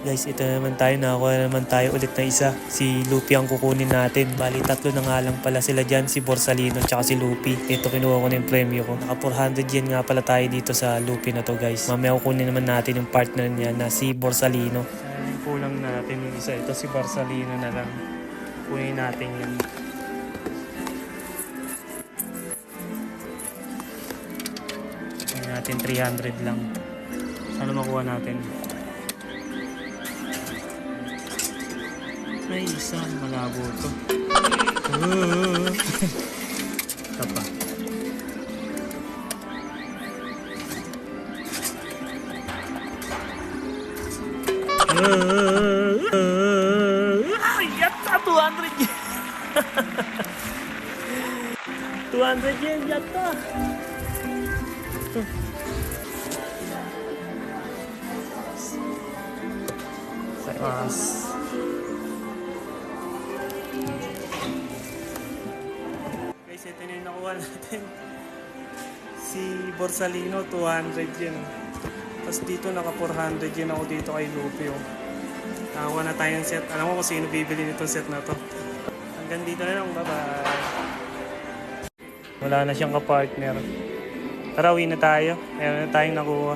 Guys, ito naman tayo. Nakakuha naman tayo ulit na isa. Si Lupi ang kukunin natin. Bali, tatlo na nga lang pala sila dyan. Si Borsalino tsaka si Lupi. Ito, kinuha ko na yung premyo ko. Naka 400 yen nga pala tayo dito sa Lupi na to, guys. Mamaya kukunin naman natin yung partner niya na si Borsalino. Yung kulang natin yung isa. Ito si Borsalino na lang. Kunin natin yun. Kunin natin 300 lang. Sana makuha natin. May isa, malabo to. Ito pa. Yatta! 200 yen! 200 yen, yatta! Sayas. Guys, ito na yung nakuha natin. Si Borsalino, 200 yen. Tapos dito naka 400 yen ako dito kay Lupio. Nakakuha na tayong set. Alam mo kung sino bibili nitong set na to. Hanggang dito na lang. Bye-bye. Wala na siyang kapartner. Tara, uwi na tayo. Meron na tayong nakuha.